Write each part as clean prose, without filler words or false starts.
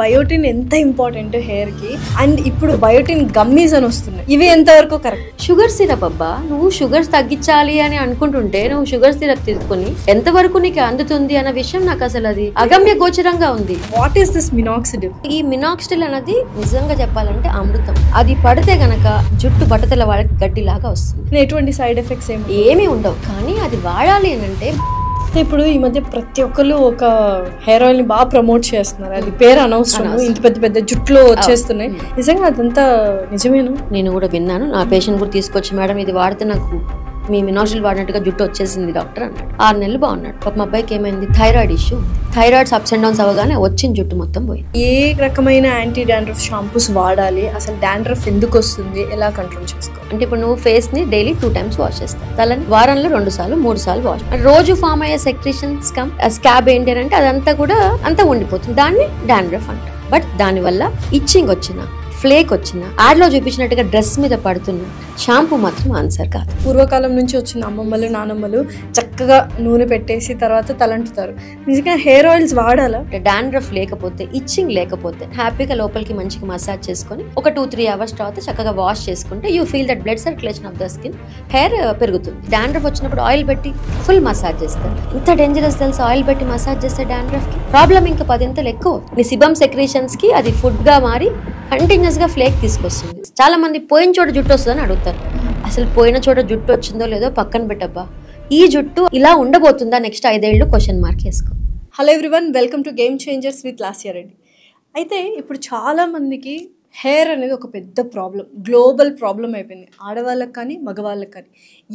Biotin ఎంత important hair కి and ఇప్పుడు బయోటిన్ గమ్మీస్ అని వస్తున్నాయి. ఇవి ఎంత వరకు కరెక్ట్? షుగర్ సిరప్ అబ్బా, నువ్వు షుగర్స్ తగ్గించాలి అని అనుకుంటుంటే నువ్వు షుగర్ సిరప్ తీసుకుని ఎంత వరకు నీకు అందుతుంది అన్న విషయం నాకు అసలు అది అగమ్య గోచరంగా ఉంది. What is this minoxidil? ఈ మినాక్సిడిల్ అనేది నిజంగా చెప్పాలంటే అమృతం. అది పడితే గనక జుట్టు బట్టతల వాళ్ళకి గడ్డిలాగా వస్తుంది. ఎటువంటి సైడ్ ఎఫెక్ట్స్ ఏమీ ఉండవు. కానీ అది వాడాలి అని అంటే ఇప్పుడు ఈ మధ్య ప్రతి ఒక్కరు ఒక హెయిర్ ఆయిల్ ని బాగా ప్రమోట్ చేస్తున్నారు. అది పేరు అనవసరం, ఇంత పెద్ద పెద్ద జుట్టులో వచ్చేస్తున్నాయి. నిజంగా అదంతా నిజమేనా? నేను కూడా విన్నాను. నా పేషెంట్ కూడా తీసుకొచ్చి, మేడం ఇది వాడితే నాకు మీ మినాక్సిడిల్ వాడినట్టుగా జుట్టు వచ్చేసింది డాక్టర్ అన్నాడు. 6 నెలలు బాగున్నాడు. పాప మా అబ్బాయికి ఏమైంది, thyroid issue. Thyroids ups and downs అవ్వగానే వచ్చిన జుట్టు మొత్తం పోయింది. ఏ రకమైన యాంటీ డాండ్రఫ్ షాంపూస్ వాడాలి, అసలు డాండ్రఫ్ ఎందుకు వస్తుంది, ఎలా కంట్రోల్ చేసుకోవాలి? అంటే ఇప్పుడు నువ్వు ఫేస్ ని డైలీ 2 times వాష్ చేస్తావు, తలని వారంలో 2 సార్లు 3 సార్లు వాష్. రోజు ఫామ్ అయ్యే సెక్రీషన్స్ స్కాబ్ ఏంటి అంటే అదంతా కూడా అంతా ఉండిపోతుంది. దాన్ని డాండ్రఫ్ అంటారు. బట్ దానివల్ల ఇచ్చింగ్ వచ్చిన, ఫ్లేక్ వచ్చిన, యాడ్ లో చూపించినట్టుగా డ్రెస్ మీద పడుతున్న షాంపూ మాత్రం ఆన్సర్ కాదు. పూర్వకాలం నుంచి వచ్చిన అమ్మమ్మలు నానమ్మలు చక్కగా నూనె పెట్టేసి తర్వాత తలంటుతారు. నిజంగా హెయిర్ ఆయిల్స్ వాడాలా? డాండ్రఫ్ లేకపోతే, ఇచ్చింగ్ లేకపోతే హ్యాపీగా లోపలికి మంచిగా మసాజ్ చేసుకొని ఒక 2-3 hours తర్వాత చక్కగా వాష్ చేసుకుంటే you feel that blood circulation of the skin, hair పెరుగుతుంది. డాండ్రఫ్ వచ్చినప్పుడు ఆయిల్ పెట్టి ఫుల్ మసాజ్ చేస్తారు. ఇంత డేంజరస్ తెలుసు, ఆయిల్ పెట్టి మసాజ్ చేస్తే డాండ్రఫ్ కి ప్రాబ్లం ఇంకా 10 ఎక్కువ. నీ సిబమ్ సెక్రీషన్స్ కి అది ఫుడ్ గా మారి కంటిన్యూస్ గా ఫ్లేక్ తీసుకొస్తుంది. చాలా మంది పోయిన చోట జుట్టు వస్తుందని అడుగుతారు. అసలు పోయిన చోట జుట్టు వచ్చిందో లేదో పక్కన పెట్టబ్బా, ఈ జుట్టు ఇలా ఉండబోతుందా నెక్స్ట్ 5 ఏళ్ళు క్వశ్చన్ మార్క్ వేసుకో. Hello everyone, welcome to game changers with Lasya Reddy. అయితే ఇప్పుడు చాలా మందికి హెయిర్ అనేది ఒక పెద్ద ప్రాబ్లం, గ్లోబల్ ప్రాబ్లం అయిపోయింది. ఆడవాళ్ళకి కానీ మగవాళ్ళకి కానీ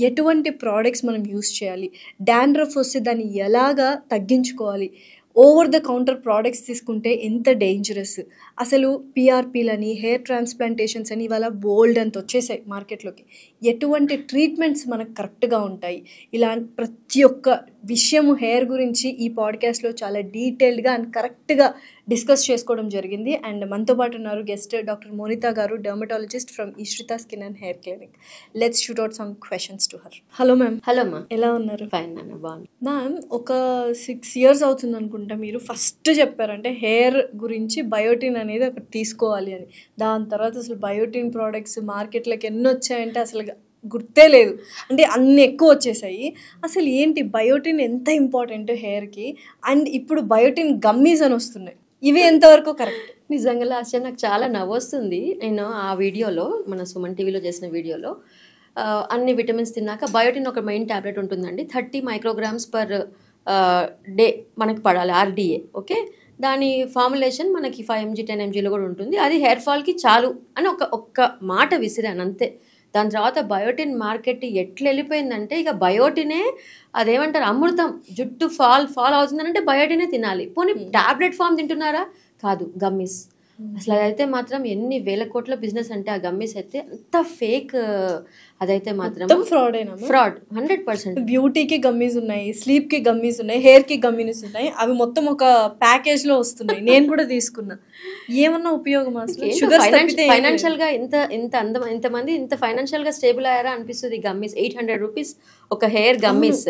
ఎటువంటి ప్రోడక్ట్స్ మనం యూస్ చేయాలి, డాండ్రఫ్ వస్తే దాన్ని ఎలాగా తగ్గించుకోవాలి, ఓవర్ ద కౌంటర్ ప్రోడక్ట్స్ తీసుకుంటే ఎంత డేంజరస్, అసలు పిఆర్పీలని, హెయిర్ ట్రాన్స్ప్లాంటేషన్స్ అని ఇవాళ బోల్డ్ అంత వచ్చేసాయి మార్కెట్లోకి. ఎటువంటి ట్రీట్మెంట్స్ మనకు కరెక్ట్గా ఉంటాయి, ఇలా ప్రతి ఒక్క విషయము హెయిర్ గురించి ఈ పాడ్కాస్ట్లో చాలా డీటెయిల్డ్గా అండ్ కరెక్ట్గా డిస్కస్ చేసుకోవడం జరిగింది. అండ్ మనతో పాటు ఉన్నారు గెస్ట్ డాక్టర్ మోనితా గారు, dermatologist from Eesritha skin and hair clinic. Let's shoot out some questions to her. Hello ma'am. Hello మా, ఎలా ఉన్నారు? ఫైన్ నాన్న, బాగుంది. మ్యామ్, ఒక 6 years అవుతుంది అనుకుంటా మీరు ఫస్ట్ చెప్పారంటే హెయిర్ గురించి బయోటిన్ అనేది ఒకటి తీసుకోవాలి అని. దాని తర్వాత అసలు బయోటిన్ ప్రోడక్ట్స్ మార్కెట్లోకి ఎన్ని వచ్చాయంటే అసలు గుర్తే లేదు, అంటే అన్ని ఎక్కువ వచ్చేసాయి. అసలు ఏంటి బయోటిన్ ఎంత ఇంపార్టెంట్ హెయిర్కి అండ్ ఇప్పుడు బయోటిన్ గమ్మీస్ అని వస్తున్నాయి, ఇవి ఎంతవరకు కరెక్ట్? నిజంగా లాస్ట్ ఇయర్ నాకు చాలా నవ్వొస్తుంది. నేను ఆ వీడియోలో, మన సుమన్ టీవీలో చేసిన వీడియోలో, అన్ని విటమిన్స్ తిన్నాక బయోటిన్ ఒక మెయిన్ ట్యాబ్లెట్ ఉంటుందండి, 30 micrograms per డే మనకి పడాలి, RDA. ఓకే, దాని ఫార్ములేషన్ మనకి 5 mg 10 mgలో కూడా ఉంటుంది. అది హెయిర్ ఫాల్కి చాలు అని ఒక్క మాట విసిరాను అంతే. దాని తర్వాత బయోటిన్ మార్కెట్ ఎట్లా వెళ్ళిపోయిందంటే ఇక బయోటినే అదేమంటారు అమృతం. జుట్టు ఫాల్ అవుతుందంటే బయోటినే తినాలి. పోనీ టాబ్లెట్ ఫామ్ తింటున్నారా? కాదు, గమ్మీస్. అసలు అదైతే మాత్రం ఎన్ని వేల కోట్ల బిజినెస్ అంటే ఆ గమ్మీస్ అయితే అంత ఫేక్. అదైతే మాత్రం ఫ్రాడ్ 100%. బ్యూటీకి గమ్మీస్ ఉన్నాయి, స్లీప్ కి గమ్మీస్ ఉన్నాయి, హెయిర్ కి గమ్మీస్ ఉన్నాయి. అవి మొత్తం ఒక ప్యాకేజ్ లో వస్తున్నాయి. నేను కూడా తీసుకున్నా. ఏమన్నా ఉపయోగం? ఫైనాన్షియల్ గా ఇంతమంది ఇంత ఫైనాన్షియల్ గా స్టేబుల్ అయ్యారా అనిపిస్తుంది. గమ్మీస్ 800 rupees ఒక హెయిర్ గమ్మీస్.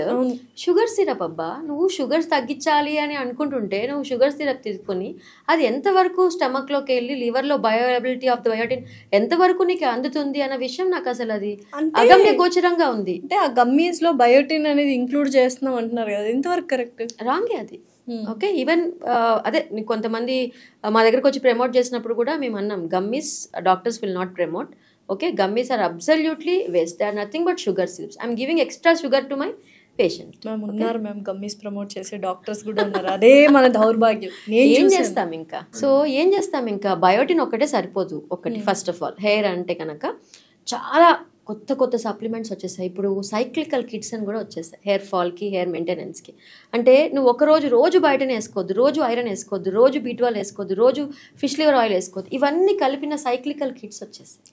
షుగర్ సిరప్ అబ్బా, నువ్వు షుగర్స్ తగ్గించాలి అని అనుకుంటుంటే నువ్వు షుగర్ సిరప్ తీసుకుని అది ఎంత వరకు స్టమక్ లోకి వెళ్ళి లివర్ లో బయోఅబిలిటీ ఆఫ్ ద బయోటిన్ ఎంత వరకు నీకు అందుతుంది అన్న విషయం నాకు అసలు అది అగమ్య గోచరంగా ఉంది. అంటే ఆ గమ్మీస్ లో బయోటిన్ అనేది ఇంక్లూడ్ చేస్తున్నాం అంటున్నారు కదా, ఎంతవరకు కరెక్ట్? రాంగే అది. ఓకే, ఈవెన్ అదే కొంతమంది మా దగ్గరకు వచ్చి ప్రమోట్ చేసినప్పుడు కూడా మేము అన్నాం, gummies doctors will not promote. Okay, gummies are absolutely waste. They are nothing but sugar syrups. I'm giving extra sugar to my patient. Ma'am ఉన్నారు, మ్యామ్ గమ్మీస్ ప్రమోట్ చేసే డాక్టర్స్ కూడా ఉన్నారు. అదే మన దౌర్భాగ్యం. ఏం చేస్తాం ఇంకా? సో ఏం చేస్తాం ఇంకా? బయోటిన్ ఒకటే సరిపోదు. ఒకటి ఫస్ట్ ఆఫ్ ఆల్ హెయిర్ అంటే కనుక చాలా కొత్త సప్లిమెంట్స్ వచ్చేసాయి. ఇప్పుడు సైక్లికల్ కిట్స్ అని కూడా వచ్చేస్తాయి హెయిర్ ఫాల్కి, హెయిర్ మెయింటెనెన్స్కి. అంటే నువ్వు ఒక రోజు బయటనే వేసుకోవద్దు, రోజు ఐరన్ వేసుకోవద్దు, రోజు B12 వేసుకోవద్దు, రోజు ఫిష్ లివర్ ఆయిల్ వేసుకోవద్దు. ఇవన్నీ కలిపిన సైక్లికల్ కిట్స్ వచ్చేసాయి.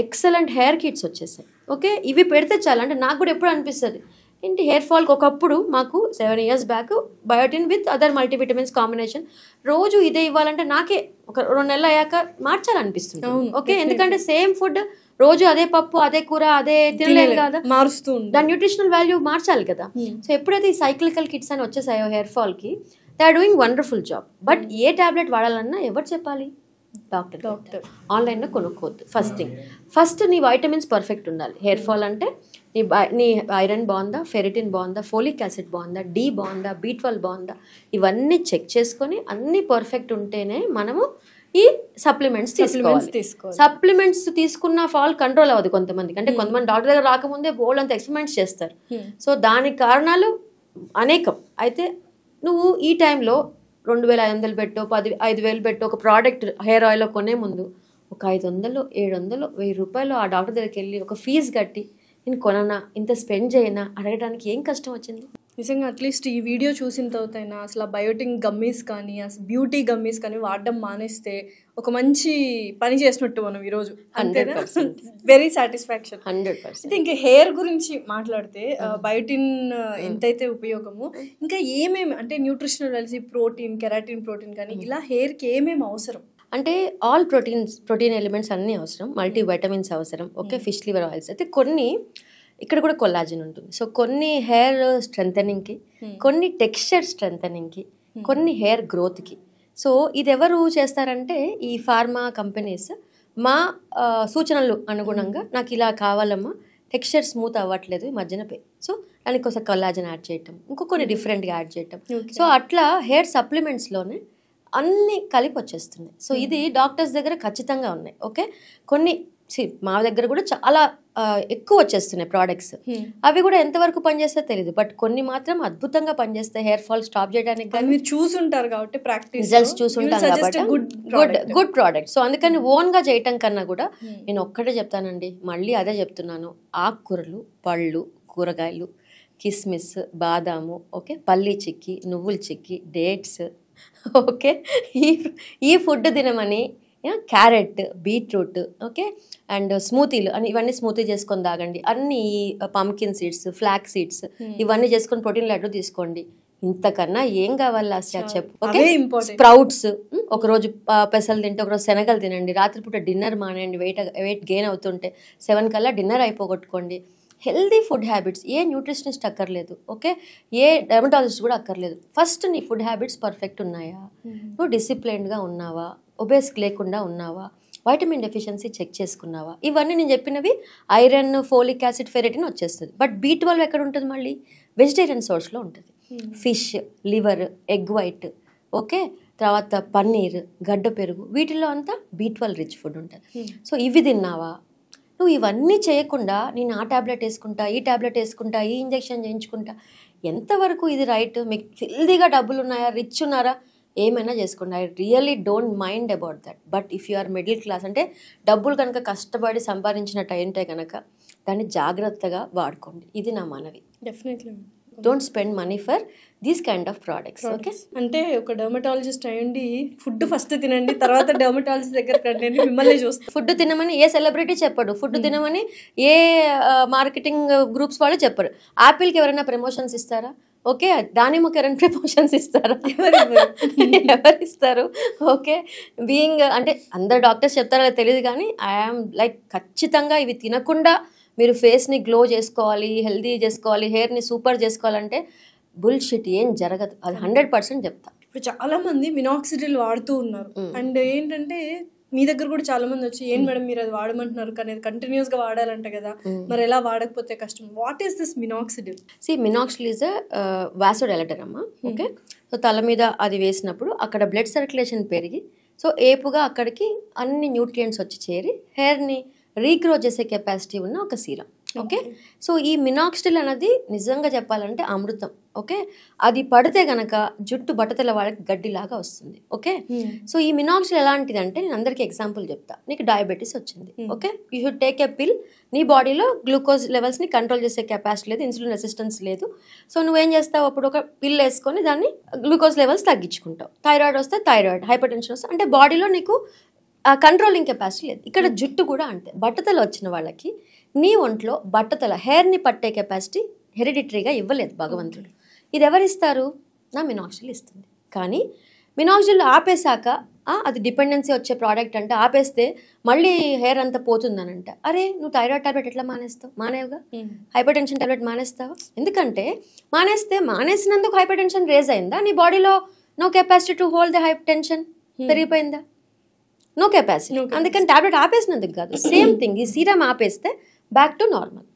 ఎక్సలెంట్ హెయిర్ కిట్స్ వచ్చేసాయి. ఓకే, ఇవి పెడితే చాలా, అంటే నాకు కూడా ఎప్పుడు అనిపిస్తుంది ఏంటి హెయిర్ ఫాల్కి ఒకప్పుడు మాకు 7 years back biotin with other multivitamins combination రోజు ఇదే ఇవ్వాలంటే నాకే ఒక 2 నెలలు అయ్యాక మార్చాలనిపిస్తుంది. ఓకే, ఎందుకంటే సేమ్ ఫుడ్ రోజు అదే పప్పు, అదే కూర, అదే తినలేదు కదా, మారుస్తూ దాని న్యూట్రిషనల్ వాల్యూ మార్చాలి కదా. సో ఎప్పుడైతే ఈ సైక్లికల్ కిట్స్ అని వచ్చేసాయో హెయిర్ ఫాల్ కి, they are doing wonderful job. But ఏ టాబ్లెట్ వాడాలన్నా ఎవరు చెప్పాలి? డాక్టర్. ఆన్లైన్లో కొనుక్కోవద్దు. ఫస్ట్ నీ వైటమిన్స్ పర్ఫెక్ట్ ఉండాలి. హెయిర్ ఫాల్ అంటే నీ ఐరన్ బాగుందా, ఫెరిటిన్ బాగుందా, ఫోలిక్ యాసిడ్ బాగుందా, డి బాగుందా, B12 బాగుందా, ఇవన్నీ చెక్ చేసుకొని అన్నీ పర్ఫెక్ట్ ఉంటేనే మనము ఈ సప్లిమెంట్స్ తీసుకోవాలి. సప్లిమెంట్స్ తీసుకున్న ఫాల్ కంట్రోల్ అవ్వదు కొంతమందికి. అంటే కొంతమంది డాక్టర్ దగ్గర రాకముందే బోల్డ్ అంత ఎక్స్పెరిమెంట్స్ చేస్తారు. సో దానికి కారణాలు అనేకం. అయితే నువ్వు ఈ టైంలో 2,500 పెట్టో 5,000 పెట్టో ఒక ప్రోడక్ట్ హెయిర్ ఆయిల్ కొనే ముందు ఒక 500, 700, 1000 రూపాయలు ఆ డాక్టర్ దగ్గరికి వెళ్ళి ఒక ఫీజు కట్టి నేను కొననా, ఇంత స్పెండ్ చేయనా అడగడానికి ఏం కష్టం వచ్చింది? నిజంగా అట్లీస్ట్ ఈ వీడియో చూసిన తర్వాతైనా అసలు బయోటిన్ గమ్మీస్ కానీ అసలు బ్యూటీ గమ్మీస్ కానీ వాడడం మానేస్తే ఒక మంచి పని చేసినట్టు మనం ఈరోజు. అంతేనా? Very satisfaction. 100%. అయితే ఇంకా హెయిర్ గురించి మాట్లాడితే బయోటిన్ ఎంతైతే ఉపయోగము, ఇంకా ఏమేమి అంటే nutritional values, protein, keratin protein కానీ ఇలా హెయిర్కి ఏమేమి అవసరం? అంటే ఆల్ ప్రోటీన్ ఎలిమెంట్స్ అన్నీ అవసరం, మల్టీ వైటమిన్స్ అవసరం. ఓకే, ఫిష్ లివర్ ఆయిల్స్ అయితే కొన్ని, ఇక్కడ కూడా కొల్లాజన్ ఉంటుంది. సో కొన్ని హెయిర్ స్ట్రెంథనింగ్కి, కొన్ని టెక్స్చర్ స్ట్రెంథనింగ్కి, కొన్ని హెయిర్ గ్రోత్కి. సో ఇది ఎవరు చేస్తారంటే ఈ ఫార్మా కంపెనీస్ మా సూచనలు అనుగుణంగా నాకు ఇలా కావాలమ్మా, టెక్స్చర్ స్మూత్ అవ్వట్లేదు ఈ మధ్యన సో దానికి కొంచెం కొల్లాజన్ యాడ్ చేయటం, కొన్ని డిఫరెంట్గా యాడ్ చేయటం. సో అట్లా హెయిర్ సప్లిమెంట్స్లోనే అన్నీ కలిపి వచ్చేస్తున్నాయి. సో ఇది డాక్టర్స్ దగ్గర ఖచ్చితంగా ఉన్నాయి. ఓకే, కొన్ని మా దగ్గర కూడా చాలా ఎక్కువ వచ్చేస్తున్నాయి ప్రోడక్ట్స్. అవి కూడా ఎంతవరకు పనిచేస్తే తెలియదు, బట్ కొన్ని మాత్రం అద్భుతంగా పనిచేస్తాయి హెయిర్ ఫాల్ స్టాప్ చేయడానికి. మీరు చూసుంటారు కాబట్టి ప్రాక్టీస్ రిజల్ట్స్ చూసుంటాం కాబట్టి గుడ్ ప్రోడక్ట్. సో అందుకని ఓన్గా చేయటం కన్నా కూడా నేను ఒక్కటే చెప్తానండి, మళ్ళీ అదే చెప్తున్నాను, ఆకుకూరలు, పళ్ళు, కూరగాయలు, కిస్మిస్, బాదాము, ఓకే, పల్లి చిక్కి, నువ్వుల చిక్కి, డేట్స్, ఓకే, ఈ ఫుడ్ తినమని, క్యారెట్, బీట్రూట్, ఓకే, అండ్ స్మూతీలు అని ఇవన్నీ స్మూతీ చేసుకొని తాగండి. అన్ని పంకిన్ సీడ్స్, ఫ్లాక్ సీడ్స్ ఇవన్నీ చేసుకొని ప్రోటీన్ లడ్డు తీసుకోండి. ఇంతకన్నా ఏం కావాలి లాస్ట్ చెప్పు? ఓకే, స్ప్రౌట్స్ ఒకరోజు పెసలు తింటే ఒకరోజు శనగలు తినండి. రాత్రిపూట డిన్నర్ మానేయండి, వెయిట్ గెయిన్ అవుతుంటే 7 కల్లా డిన్నర్ అయిపోగొట్టుకోండి. హెల్దీ ఫుడ్ హ్యాబిట్స్, ఏ న్యూట్రిషనిస్ట్ అక్కర్లేదు, ఓకే, ఏ డెర్మటాలజిస్ట్ కూడా అక్కర్లేదు. ఫస్ట్ నీ ఫుడ్ హ్యాబిట్స్ పర్ఫెక్ట్ ఉన్నాయా, నువ్వు డిసిప్లైన్డ్గా ఉన్నావా, ఒబేస్కి లేకుండా ఉన్నావా, వైటమిన్ డెఫిషియన్సీ చెక్ చేసుకున్నావా, ఇవన్నీ నేను చెప్పినవి ఐరన్, ఫోలిక్ యాసిడ్, ఫెరిటిన్ వచ్చేస్తుంది. బట్ B12 ఎక్కడ ఉంటుంది? మళ్ళీ వెజిటేరియన్ సోర్స్లో ఉంటుంది. Fish, liver, egg white, okay, తర్వాత పన్నీర్, గడ్డ పెరుగు, వీటిల్లో అంతా B12 రిచ్ ఫుడ్ ఉంటుంది. సో ఇవి తిన్నావా? నువ్వు ఇవన్నీ చేయకుండా నేను ఆ ట్యాబ్లెట్ వేసుకుంటా, ఈ ట్యాబ్లెట్ వేసుకుంటా, ఈ ఇంజెక్షన్ చేయించుకుంటా, ఎంతవరకు ఇది రైట్? మీకు ఫిల్దీగా డబ్బులు ఉన్నాయా, రిచ్ ఉన్నారా, ఏమైనా చేసుకోండి. I really don't mind about that. But if you are middle class, అంటే డబ్బులు కనుక కష్టపడి సంపాదించినట్టు అయింటే కనుక దాన్ని జాగ్రత్తగా వాడుకోండి. ఇది నా మనవి. Definitely don't spend money for these kind of products. Okay, అంటే ఒక డర్మటాలజిస్ట్ అయ్యండి ఫుడ్ ఫస్ట్ తినండి, తర్వాత డర్మటాలజిస్ట్ దగ్గర రండి మిమ్మల్ని చూస్తారు. ఫుడ్ తినమని ఏ సెలబ్రిటీ చెప్పడు, ఫుడ్ తినమని ఏ మార్కెటింగ్ గ్రూప్స్ వాళ్ళు చెప్పరు. యాపిల్కి ఎవరైనా ప్రమోషన్స్ ఇస్తారా? ఓకే, దానిమ్మకి ఎవరైనా ప్రమోషన్స్ ఇస్తారా? ఎవరు ఇస్తారు? ఓకే, బీయింగ్ అంటే అందరు డాక్టర్స్ చెప్తారో తెలియదు, కానీ ఐఆమ్ లైక్ ఖచ్చితంగా ఇవి తినకుండా మీరు ఫేస్ని గ్లో చేసుకోవాలి, హెల్దీ చేసుకోవాలి, హెయిర్ని సూపర్ చేసుకోవాలంటే బుల్షిట్, ఏం జరగదు. అది 100% చెప్తా. ఇప్పుడు చాలా మంది మినాక్సిడిల్ వాడుతూ ఉన్నారు. అండ్ ఏంటంటే మీ దగ్గర కూడా చాలా మంది వచ్చి ఏం మేడం మీరు అది వాడమంటున్నారు, కానీ అది కంటిన్యూస్ గా వాడాలంట కదా, మరి ఎలా వాడకపోతే కష్టం. What is this minoxidil? Minoxidil is vasodilator అమ్మా. ఓకే, సో తల మీద అది వేసినప్పుడు అక్కడ బ్లడ్ సర్క్యులేషన్ పెరిగి సో ఏపుగా అక్కడికి అన్ని న్యూట్రియంట్స్ వచ్చి చేరి హెయిర్ని రీగ్రో చేసే కెపాసిటీ ఉన్న ఒక సీరం. ఓకే, సో ఈ మినాక్సిడిల్ అనేది నిజంగా చెప్పాలంటే అమృతం. ఓకే, అది పడితే గనక జుట్టు బట్టతల వాళ్ళకి గడ్డిలాగా వస్తుంది. ఓకే, సో ఈ మినాక్సిడిల్ ఎలాంటిది అంటే నేను అందరికీ ఎగ్జాంపుల్ చెప్తా. నీకు డయాబెటీస్ వచ్చింది, okay, you should take a పిల్. నీ బాడీలో గ్లూకోజ్ లెవెల్స్ని కంట్రోల్ చేసే కెపాసిటీ లేదు, ఇన్సులిన్ రెసిస్టెన్స్ లేదు. సో నువ్వేం చేస్తావు, అప్పుడు ఒక పిల్ వేసుకొని దాన్ని గ్లూకోజ్ లెవెల్స్ తగ్గించుకుంటావు. థైరాయిడ్ వస్తే థైరాయిడ్, హైపర్ టెన్షన్ వస్తే, అంటే బాడీలో నీకు కంట్రోలింగ్ కెపాసిటీ లేదు. ఇక్కడ జుట్టు కూడా అంతే. బట్టతల వచ్చిన వాళ్ళకి నీ ఒంట్లో బట్టతల హెయిర్ని పట్టే కెపాసిటీ హెరిడిటరీగా ఇవ్వలేదు భగవంతుడు. ఇది ఎవరిస్తారు? నా మినాక్సిడిల్ ఇస్తుంది. కానీ మినాక్సిడిల్ ఆపేశాక అది డిపెండెన్సీ వచ్చే ప్రోడక్ట్ అంటే ఆపేస్తే మళ్ళీ హెయిర్ అంతా పోతుందనంట. అరే నువ్వు థైరాయిడ్ టాబ్లెట్ ఎట్లా మానేస్తావు? మానేవుగా. హైపర్ టెన్షన్ టాబ్లెట్ మానేస్తావా? ఎందుకంటే మానేసినందుకు హైపర్ టెన్షన్ రేజ్ అయిందా? నీ బాడీలో no capacity to hold the high tension, పెరిగిపోయిందా? No capacity. అందుకని టాబ్లెట్ ఆపేసినందుకు కాదు, సేమ్ థింగ్ ఈ సీరం ఆపేస్తే బ్యాక్ టు నార్మల్.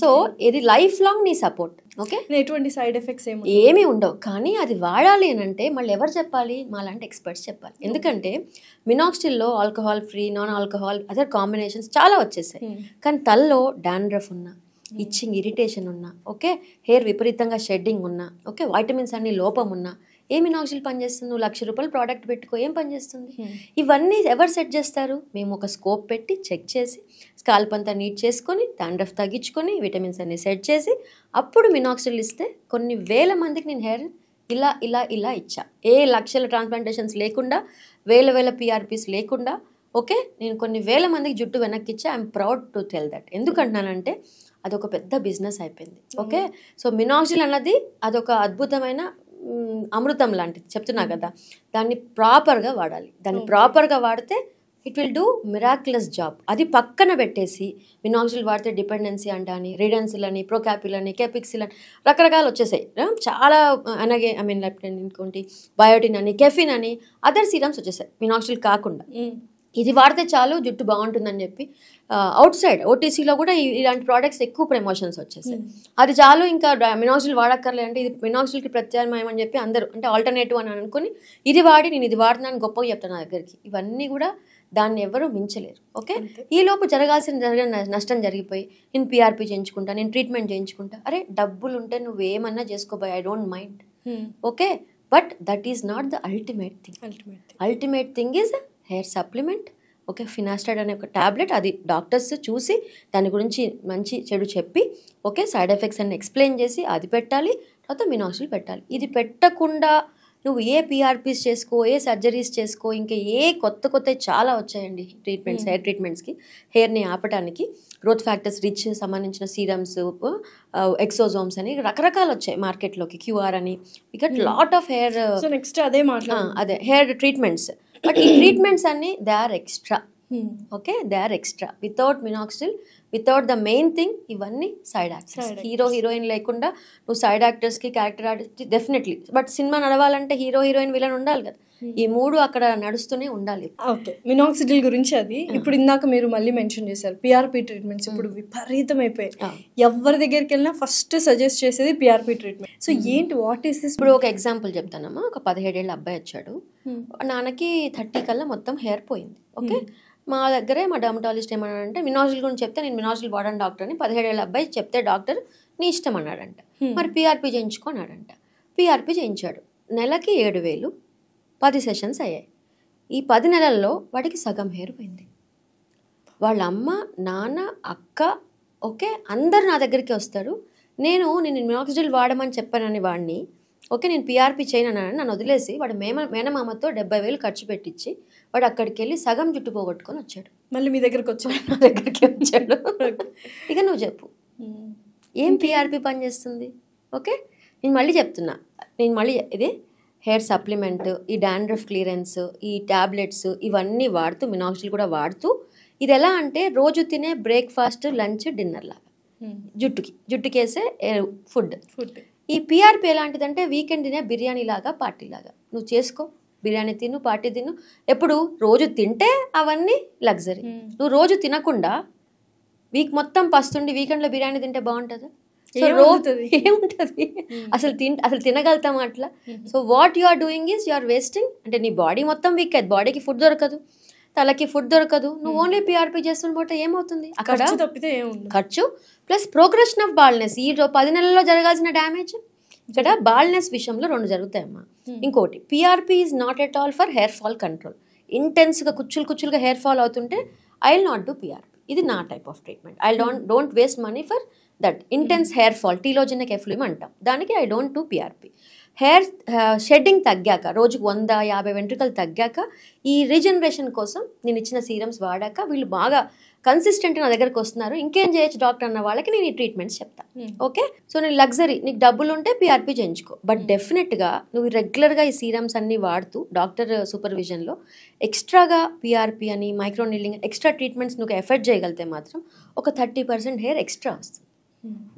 సో ఇది లైఫ్ లాంగ్ నీ సపోర్ట్. ఓకే, ఎటువంటి సైడ్ ఎఫెక్ట్స్ ఏమీ ఉండవు. కానీ అది వాడాలి అని అంటే మళ్ళీ ఎవరు చెప్పాలి? మా లాంటి ఎక్స్పర్ట్స్ చెప్పాలి. ఎందుకంటే మినాక్సిడిల్లో alcohol free, non alcohol, other combinations చాలా వచ్చేసాయి. కానీ తలలో డాండ్రఫ్ ఉన్నా, ఇచ్చింగ్ ఇరిటేషన్ ఉన్నా, ఓకే, హెయిర్ విపరీతంగా షెడ్డింగ్ ఉన్నా, ఓకే, వైటమిన్స్ అన్ని లోపం ఉన్నా, ఏ మినాక్సిల్ పనిచేస్తుంది? నువ్వు ₹1,00,000 ప్రోడక్ట్ పెట్టుకో, ఏం పనిచేస్తుంది? ఇవన్నీ ఎవరు సెట్ చేస్తారు? మేము ఒక స్కోప్ పెట్టి చెక్ చేసి స్కాల్ప్ అంతా నీట్ చేసుకొని డాండ్రఫ్ తగ్గించుకొని విటమిన్స్ అన్ని సెట్ చేసి అప్పుడు మినాక్సిల్ ఇస్తే కొన్ని వేల మందికి నేను హెయిర్ ఇలా ఇలా ఇలా ఇచ్చా. ఏ లక్షల ట్రాన్స్ప్లాంటేషన్స్ లేకుండా, వేల PRPs లేకుండా, ఓకే, నేను కొన్ని వేల మందికి జుట్టు వెనక్కి ఇచ్చా. I'm proud to tell that. ఎందుకంటున్నానంటే అదొక పెద్ద బిజినెస్ అయిపోయింది. ఓకే, సో మినాక్సిల్ అన్నది అదొక అద్భుతమైన అమృతం లాంటిది, చెప్తున్నా కదా. దాన్ని ప్రాపర్గా వాడాలి. దాన్ని ప్రాపర్గా వాడితే it will do miraculous job. అది పక్కన పెట్టేసి మినాక్సిల్ వాడితే డిపెండెన్సీ అంటాని, రిడెన్సిల్ అని, ప్రోకాపిల్ అని, కెపిక్సిల్ అని రకరకాలు వచ్చేసాయి చాలా. అలాగే ఇంకోటి బయోటిన్ అని, కెఫిన్ అని అదర్ సీరమ్స్ వచ్చేసాయి మినాక్సిల్ కాకుండా. ఇది వాడితే చాలు జుట్టు బాగుంటుందని చెప్పి అవుట్ సైడ్ ఓటీసీలో కూడా ఇలాంటి ప్రోడక్ట్స్ ఎక్కువ ప్రమోషన్స్ వచ్చేసాయి. అది చాలు, ఇంకా మినాక్సిల్ వాడక్కర్లే అంటే ఇది మినాక్సిల్కి ప్రత్యామ్నాయం అని చెప్పి అందరూ అంటే ఆల్టర్నేటివ్ అని అనుకుని ఇది వాడి నేను ఇది వాడుతున్నాను గొప్పగా చెప్తాను నా దగ్గరికి. ఇవన్నీ కూడా దాన్ని ఎవరు మించలేరు. ఓకే, ఈ లోపు జరిగిన నష్టం జరిగిపోయి నేను పిఆర్పి చేయించుకుంటా, నేను ట్రీట్మెంట్ చేయించుకుంటా. అరే డబ్బులు ఉంటే నువ్వు ఏమన్నా చేసుకోబోయ్, I don't mind. Okay, but that is not the ultimate thing. Ultimate thing is hair supplement. Okay, finasteride అనే ఒక టాబ్లెట్, అది డాక్టర్స్ చూసి దాని గురించి మంచి చెడు చెప్పి, ఓకే, సైడ్ ఎఫెక్ట్స్ అన్ని ఎక్స్ప్లెయిన్ చేసి అది పెట్టాలి. తర్వాత మినాక్సిల్ పెట్టాలి. ఇది పెట్టకుండా నువ్వు ఏ పిఆర్పీస్ చేసుకో, ఏ సర్జరీస్ చేసుకో, ఇంకా ఏ కొత్త చాలా వచ్చాయండి ట్రీట్మెంట్స్, హెయిర్ ట్రీట్మెంట్స్కి, హెయిర్ని ఆపడానికి. గ్రోత్ ఫ్యాక్టర్స్ రిచ్ సంబంధించిన సీరమ్స్, ఎక్సోజోమ్స్ అని రకరకాలు వచ్చాయి మార్కెట్లోకి, క్యూఆర్ అని. ఇక లాట్ ఆఫ్ హెయిర్ నెక్స్ట్ అదే హెయిర్ ట్రీట్మెంట్స్. బట్ ఈ ట్రీట్మెంట్స్ అన్ని they are extra. Okay, they are extra. Without minoxidil, without the main thing, ఇవన్నీ సైడ్ యాక్టర్స్. హీరో హీరోయిన్ లేకుండా నువ్వు సైడ్ యాక్టర్స్కి, character artist definitely. But cinema నడవాలంటే hero heroine villain ఉండాలి కదా. ఈ మూడు అక్కడ నడుస్తూనే ఉండాలి. ఓకే, మినాక్సిడిల్ గురించి అది ఇప్పుడు ఇందాక మీరు మళ్ళీ మెన్షన్ చేశారు. పిఆర్పి ట్రీట్మెంట్స్ ఇప్పుడు విపరీతం అయిపోయాయి. ఎవరి దగ్గరికి వెళ్ళినా ఫస్ట్ సజెస్ట్ చేసేది పిఆర్పి ట్రీట్మెంట్. సో ఏంటి, వాట్ ఈస్ దిస్? ఇప్పుడు ఒక ఎగ్జాంపుల్ చెప్తానమ్మా. ఒక 17 ఏళ్ళ అబ్బాయి వచ్చాడు, నాన్నకి 30 కల్లా మొత్తం హెయిర్ పోయింది. ఓకే, మా దగ్గరే మా డర్మటాలజిస్ట్ ఏమన్నాడంటే మినాక్సిల్ గురించి చెప్తే, నేను మినాక్సిల్ వాడను డాక్టర్ అని 17 ఏళ్ళ అబ్బాయి చెప్తే డాక్టర్ నీ ఇష్టం అన్నాడంట. మరి పిఆర్పి చేయించుకున్నాడంట. పిఆర్పి చేయించాడు. నెలకి 7,000, 10 సెషన్స్ అయ్యాయి. ఈ 10 నెలల్లో వాడికి సగం హెయిర్ పోయింది. వాళ్ళ అమ్మ, నాన్న, అక్క, ఓకే, అందరు నా దగ్గరికి వస్తారు. నేను మినాక్సిడిల్ వాడమని చెప్పానని వాడిని, ఓకే, నేను పిఆర్పి చేయనన్నానని నన్ను వదిలేసి వాడు మేనమామతో 70,000 ఖర్చు పెట్టించి వాడు అక్కడికి వెళ్ళి సగం జుట్టు పోగొట్టుకొని వచ్చాడు. మళ్ళీ మీ దగ్గరకు వచ్చాడు, నా దగ్గరికి వచ్చాడు. ఇక నువ్వు చెప్పు, ఏం పిఆర్పి పని చేస్తుంది? ఓకే, నేను మళ్ళీ చెప్తున్నా, ఇది హెయిర్ సప్లిమెంట్, ఈ డాండ్రఫ్ క్లియరెన్స్, ఈ ట్యాబ్లెట్స్ ఇవన్నీ వాడుతూ, మినాక్సిల్ కూడా వాడుతూ, ఇది ఎలా అంటే రోజు తినే బ్రేక్ఫాస్ట్, లంచ్, డిన్నర్ లాగా జుట్టుకి వేసే ఫుడ్. ఈ పిఆర్పి ఎలాంటిదంటే వీకెండ్ తినే బిర్యానీ లాగా, పార్టీ లాగా. నువ్వు చేసుకో, బిర్యానీ తిను, పార్టీ తిను. ఎప్పుడు రోజు తింటే అవన్నీ లగ్జరీ. నువ్వు రోజు తినకుండా వీక్ మొత్తం పస్తుండి వీకెండ్లో బిర్యానీ తింటే బాగుంటుందా? సో ఏముంటుంది అసలు తినగలుగుతాం అట్లా? So what you are doing is you are wasting. అంటే నీ బాడీ మొత్తం వీక్ అయ్యి, బాడీకి ఫుడ్ దొరకదు, తలకి ఫుడ్ దొరకదు. నువ్వు ఓన్లీ పిఆర్పి చేస్తుంటే ఏమవుతుంది? అక్కడ ఖర్చు ప్లస్ ప్రోగ్రెషన్ ఆఫ్ బాల్నెస్. ఈ 10 నెలల్లో జరగాల్సిన డ్యామేజ్ ఇక్కడ బాల్నెస్ విషయంలో 2 జరుగుతాయమ్మా. ఇంకోటి, PRP is not at all for hair fall control. ఇంటెన్స్గా కుచ్చులుగా హెయిర్ ఫాల్ అవుతుంటే I will not do PRP. ఇది నా type of treatment. I don't waste money for that intense hair fall, telogenic effluvium అంటాం దానికి. I don't do PRP. Hair shedding తగ్గాక, రోజుకు 100-50 వెంట్రుకలు తగ్గాక, ఈ రీజనరేషన్ కోసం నేను ఇచ్చిన సీరమ్స్ వాడాక వీళ్ళు బాగా కన్సిస్టెంట్ నా దగ్గరకు వస్తున్నారు. ఇంకేం చేయొచ్చు డాక్టర్ అన్న వాళ్ళకి నేను ఈ ట్రీట్మెంట్స్ చెప్తాను. ఓకే, సో నేను లగ్జరీ, నీకు డబ్బులు ఉంటే పిఆర్పి చేయించుకో. బట్ డెఫినెట్గా నువ్వు రెగ్యులర్గా ఈ సీరమ్స్ అన్ని వాడుతూ డాక్టర్ సూపర్విజన్లో ఎక్స్ట్రాగా పిఆర్పి అని, మైక్రో నీడ్లింగ్, ఎక్స్ట్రా ట్రీట్మెంట్స్ నువ్వు ఎఫర్ట్ చేయగలిగితే మాత్రం ఒక 30% హెయిర్ ఎక్స్ట్రా వస్తుంది.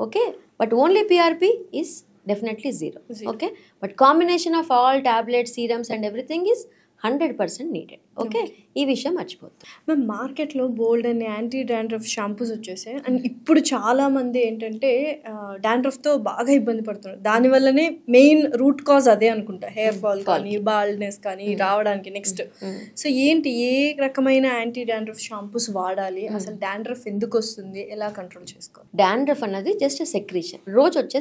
Okay, but only PRP is definitely zero. Okay, but combination of all tablets, serums and everything is 100% needed. Okay, ఈ విషయం మర్చిపోతుంది. మ్యామ్ మార్కెట్లో బోల్డ్ అని యాంటీ డాండ్రఫ్ షాంపూస్ వచ్చేసాయి. అండ్ ఇప్పుడు చాలామంది ఏంటంటే డాండ్రఫ్తో బాగా ఇబ్బంది పడుతున్నారు. దానివల్లనే మెయిన్ రూట్ కాజ్ అదే అనుకుంటా, హెయిర్ ఫాల్ కానీ బాల్డ్నెస్ కానీ రావడానికి. నెక్స్ట్ సో ఏంటి, ఏ రకమైన యాంటీ డాండ్రఫ్ షాంపూస్ వాడాలి, అసలు డాండ్రఫ్ ఎందుకు వస్తుంది, ఎలా కంట్రోల్ చేసుకోవాలి? డాండ్రఫ్ అన్నది జస్ట్ సెక్రీషన్. రోజు వచ్చే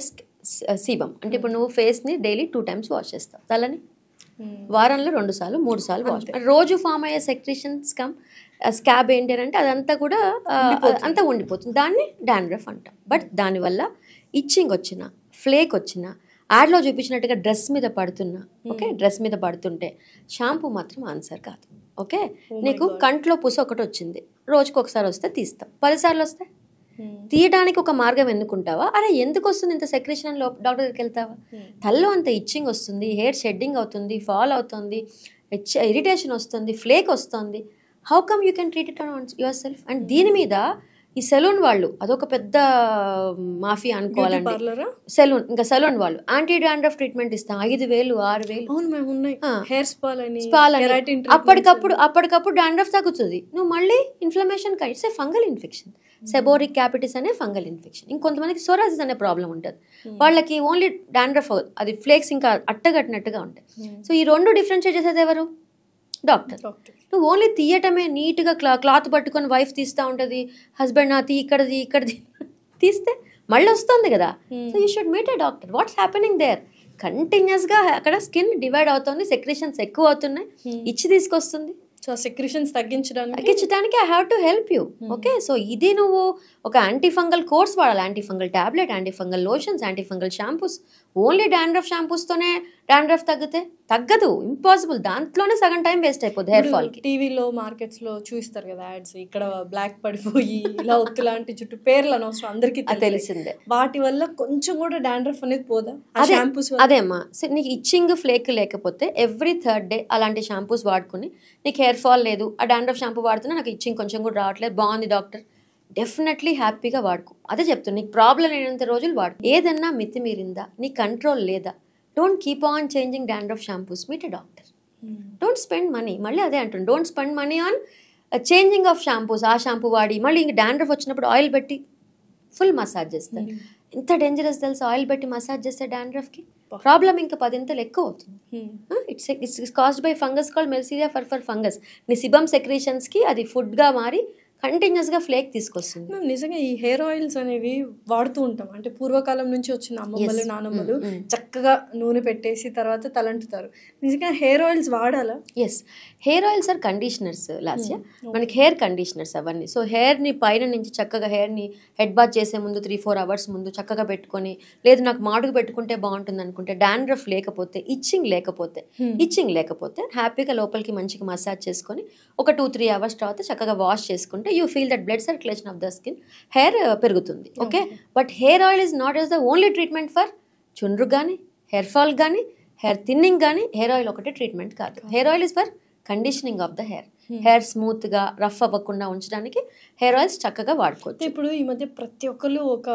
సీబమ్ అంటే ఇప్పుడు నువ్వు ఫేస్ని డైలీ 2 times వాష్ చేస్తావు, తలని వారంలో 2 సార్లు 3 సార్లు వాష్. రోజు ఫామ్ అయ్యే సెక్రీషన్స్ స్కాబ్ ఏంటి అంటే అదంతా కూడా అంతా ఉండిపోతుంది. దాన్ని డాండ్రఫ్ అంటాం. బట్ దానివల్ల ఇచ్చింగ్ వచ్చిన, ఫ్లేక్ వచ్చిన, యాడ్లో చూపించినట్టుగా డ్రెస్ మీద పడుతున్నా, ఓకే, డ్రెస్ మీద పడుతుంటే షాంపూ మాత్రం ఆన్సర్ కాదు. ఓకే, నీకు కంట్లో పూస ఒకటి వచ్చింది, రోజుకి ఒకసారి వస్తే తీస్తాం, 10 సార్లు వస్తే తీయడానికి ఒక మార్గం ఎన్నుకుంటావా? అరే ఎందుకు వస్తుంది ఇంత సెక్రేషన్, డాక్టర్ దగ్గరికి వెళ్తావా? తల్లో అంత ఇచ్చింగ్ వస్తుంది, హెయిర్ షెడ్డింగ్ అవుతుంది, ఫాల్ అవుతుంది, ఇరిటేషన్ వస్తుంది, ఫ్లేక్ వస్తుంది. How come you can treat it on your self? And దీని మీద ఈ సెలూన్ వాళ్ళు అదొక పెద్ద మాఫియా అనుకోవాలండి. సెలూన్, ఇంకా సెలూన్ వాళ్ళు యాంటీ డాండ్రఫ్ ట్రీట్మెంట్ ఇస్తాం, 5,000 6,000 స్పాల్ అని. అప్పటికప్పుడు డాండ్రఫ్ తగ్గుతుంది, నువ్వు మళ్ళీ inflammation. It's a fungal infection, seborrhoeic capitis అనే ఫంగల్ ఇన్ఫెక్షన్. ఇంకొంతమందికి సోరాసిస్ అనే ప్రాబ్లం ఉంటుంది, వాళ్ళకి ఓన్లీ డాండ్రఫ్, అది ఫ్లేక్స్ ఇంకా అట్టగట్టినట్టుగా ఉంటాయి. సో ఈ 2 డిఫరెన్షియేట్ చేసేది ఎవరు? డాక్టర్. నువ్వు ఓన్లీ తీయటమే, నీట్గా క్లాత్ పట్టుకొని వైఫ్ తీస్తూ ఉంటుంది, హస్బెండ్ నా ఇక్కడది తీస్తే మళ్ళీ వస్తుంది కదా. So you should meet a doctor. What's happening there? కంటిన్యూస్గా అక్కడ స్కిన్ డివైడ్ అవుతుంది, సెక్రేషన్స్ ఎక్కువ అవుతున్నాయి, ఇచ్చి తీసుకొస్తుంది. సో సెక్రేషన్స్ తగ్గించడానికి I have to help you. Okay, so ఇది నువ్వు ఒక యాంటీఫంగల్ కోర్స్ వాడాలి, antifungal tablet, antifungal lotions, antifungal shampoos. Only dandruff షాంపూస్తోనే డాండ్రఫ్ తగ్గదు, ఇంపాసిబుల్. దాంట్లోనే సగం టైం వేస్ట్ అయిపోద్ది హెయిర్ ఫాల్ కి. టీవీలో మార్కెట్స్ లో చూస్తారు కదా యాడ్స్, ఇక్కడ బ్లాక్ పడిపోయి ఇలా ఒత్తు లాంటి చుట్టూ పేర్లు అనవసరం, అందరికీ తెలిసిందే. వాటి వల్ల కొంచెం కూడా డాండ్రఫ్ అనేది పోదా? షాంపూస్ అదేమ్మా, నీకు ఇచ్చింగ్ ఫ్లేక్ లేకపోతే ఎవ్రీ 3rd day అలాంటి షాంపూస్ వాడుకుని, నీకు హెయిర్ ఫాల్ లేదు, ఆ డాండ్రఫ్ షాంపూ వాడుతున్నా నాకు ఇచ్చింగ్ కొంచెం కూడా రావట్లేదు, బాగుంది డాక్టర్, డెఫినెట్లీ హ్యాపీగా వాడుకో. అదే చెప్తున్నా, నీకు ప్రాబ్లం లేనంత రోజులు వాడు. ఏదన్నా మితిమీరిందా, నీ కంట్రోల్ లేదా, don't keep on changing dandruff shampoos, meet a doctor. Don't spend money, మళ్ళీ అదే అంటున్నాను, don't spend money on changing of shampoos. ఆ షాంపూ వాడి మళ్ళీ ఇంక డాండ్రఫ్ వచ్చినప్పుడు ఆయిల్ పెట్టి ఫుల్ మసాజ్ చేస్తారు. ఎంత డేంజరస్ తెలుసు, ఆయిల్ పెట్టి మసాజ్ చేస్తే డాండ్రఫ్కి ప్రాబ్లం ఇంకా 10 ఎక్కువ అవుతుంది. It's caused by fungus called Malassezia furfur fungus. నీ సిబమ్ సెక్రీషన్స్కి అది ఫుడ్గా మారి కంటిన్యూస్గా ఫ్లేక్ తీసుకొస్తుంది. మేము నిజంగా ఈ హెయిర్ ఆయిల్స్ అనేవి వాడుతూ ఉంటాం, అంటే పూర్వకాలం నుంచి వచ్చిన అమ్మమ్మలు నానమ్మలు చక్కగా నూనె పెట్టేసి తర్వాత తలంటుతారు. నిజంగా హెయిర్ ఆయిల్స్ వాడాలా? Yes, hair oils are conditioners Lasya, మనకి హెయిర్ కండిషనర్స్ అవన్నీ. సో హెయిర్ని పైన నుంచి చక్కగా హెయిర్ని హెడ్ బాత్ చేసే ముందు 3-4 hours ముందు చక్కగా పెట్టుకొని, లేదు నాకు మాడుగు పెట్టుకుంటే బాగుంటుంది అనుకుంటే, డాండ్రఫ్ లేకపోతే, ఇచ్చింగ్ లేకపోతే హ్యాపీగా లోపలికి మంచిగా మసాజ్ చేసుకొని ఒక 2-3 hours తర్వాత చక్కగా వాష్ చేసుకుంటే you feel that blood circulation of the skin, hair పెరుగుతుంది. Okay, but hair oil is not as the only treatment for చుండ్రు కానీ, హెయిర్ ఫాల్ కానీ, హెయిర్ థిన్నింగ్ కానీ. హెయిర్ ఆయిల్ ఒకటే ట్రీట్మెంట్ కాదు. Hair oil is for conditioning of the hair. Hair స్మూత్గా rough అవ్వకుండా ఉంచడానికి హెయిర్ ఆయిల్స్ చక్కగా వాడుకోవచ్చు. ఇప్పుడు ఈ మధ్య ప్రతి ఒక్కరు ఒక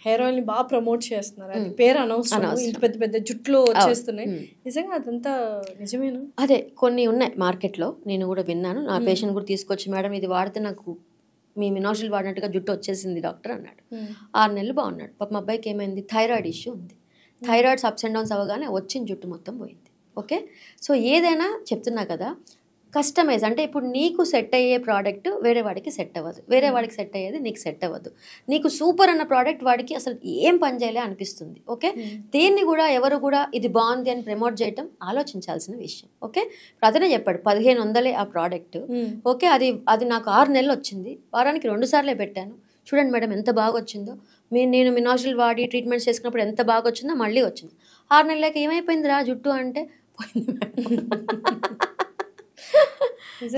హెయిర్ ఆయిల్ని బాగా ప్రమోట్ చేస్తున్నారు, అది పేరు అనవసరం, పెద్ద పెద్ద జుట్లు వచ్చేస్తున్నాయి. నిజంగా అదంతా నిజమేనా? అదే కొన్ని ఉన్నాయి మార్కెట్లో, నేను కూడా విన్నాను. నా పేషెంట్ కూడా తీసుకొచ్చి, మేడం ఇది వాడితే నాకు మీ మినాజిల్ వాడినట్టుగా జుట్టు వచ్చేసింది డాక్టర్ అన్నాడు. 6 నెలలు బాగున్నాడు. పాప మా అబ్బాయికి ఏమైంది, థైరాయిడ్ ఇష్యూ ఉంది. థైరాయిడ్స్ అప్స్ అండ్ డౌన్స్ అవ్వగానే వచ్చిన జుట్టు మొత్తం పోయింది. ఓకే, సో ఏదైనా చెప్తున్నా కదా, కస్టమైజ్ అంటే ఇప్పుడు నీకు సెట్ అయ్యే ప్రోడక్ట్ వేరే వాడికి సెట్ అవ్వదు, వేరే వాడికి సెట్ అయ్యేది నీకు సెట్ అవ్వదు. నీకు సూపర్ అన్న ప్రోడక్ట్ వాడికి అసలు ఏం పని చేయలే అనిపిస్తుంది. ఓకే, దేన్ని కూడా ఎవరు కూడా ఇది బాగుంది అని ప్రమోట్ చేయటం ఆలోచించాల్సిన విషయం. ఓకే, అతనే చెప్పాడు 1500 ఆ ప్రోడక్ట్. ఓకే, అది నాకు 6 నెలలు వచ్చింది, వారానికి 2 సార్లే పెట్టాను, చూడండి మేడం ఎంత బాగా వచ్చిందో, నేను మినాజిల్ వాడి ట్రీట్మెంట్ చేసుకున్నప్పుడు ఎంత బాగా వచ్చిందో మళ్ళీ వచ్చింది. 6 నెలలకి ఏమైపోయింది రా జుట్టు అంటే పోయింది మేడం.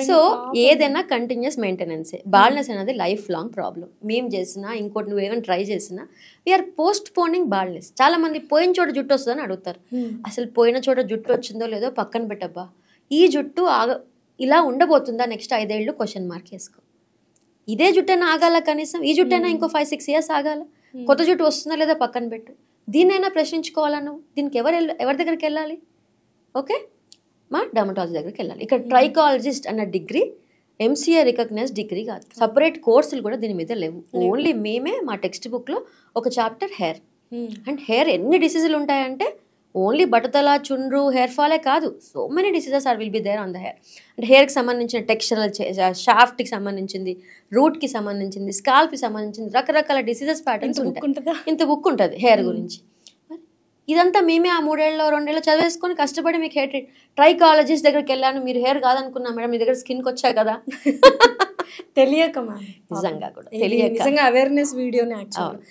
సో ఏదైనా కంటిన్యూస్ మెయింటెనెన్సే. బాల్నెస్ అనేది లైఫ్ లాంగ్ ప్రాబ్లం. మేము చేసినా ఇంకోటి నువ్వు ఏమైనా ట్రై చేసినా వీఆర్ పోస్ట్ పోనింగ్ బాల్నెస్. చాలా మంది పోయిన చోట జుట్టు వస్తుందని అడుగుతారు. అసలు పోయిన చోట జుట్టు వచ్చిందో లేదో పక్కన పెట్టబ్బా, ఈ జుట్టు ఇలా ఉండబోతుందా నెక్స్ట్ 5 ఏళ్ళు క్వశ్చన్ మార్క్ వేసుకో. ఇదే జుట్టైనా ఆగాల, కనీసం ఈ జుట్టైనా ఇంకో 5-6 years ఆగాల. కొత్త జుట్టు వస్తుందా లేదా పక్కన పెట్టు. దీన్నైనా ప్రశ్నించుకోవాలా నువ్వు? దీనికి ఎవరి దగ్గరికి వెళ్ళాలి? ఓకే, మా డర్మటాలజీ దగ్గరికి వెళ్ళాలి. ఇక్కడ ట్రైకాలజిస్ట్ అన్న డిగ్రీ ఎంసీఏ రికగ్నైజ్ డిగ్రీ కాదు, సపరేట్ కోర్సులు కూడా దీని మీద లేవు. ఓన్లీ మేమే మా టెక్స్ట్ బుక్లో ఒక చాప్టర్ హెయిర్. అండ్ హెయిర్ ఎన్ని డిసీజులు ఉంటాయంటే ఓన్లీ బట్టతల, చుండ్రు, హెయిర్ ఫాలే కాదు, so many diseases will be there on the hair. And హెయిర్కి సంబంధించిన టెక్స్చరల్, షాఫ్ట్కి సంబంధించింది, రూట్కి సంబంధించింది, స్కాల్ప్కి సంబంధించింది, రకరకాల డిసీజెస్ ప్యాటర్న్స్ ఉంటాయి. ఇంత బుక్ ఉంటుంది హెయిర్ గురించి. ఇదంతా మేమే ఆ 3 ఏళ్ళలో 2 ఏళ్ళు చదివేసుకొని కష్టపడి మీకు హెయిర్ ట్రైకాలజిస్ట్ దగ్గరికి వెళ్ళాను, మీరు హెయిర్ కాదనుకున్నా మేడం, మీ దగ్గర స్కిన్కి వచ్చాయి కదా. తెలియక మ్యామ్, నిజంగా కూడా తెలియక, నిజంగా అవేర్నెస్ వీడియోని యాక్చువల్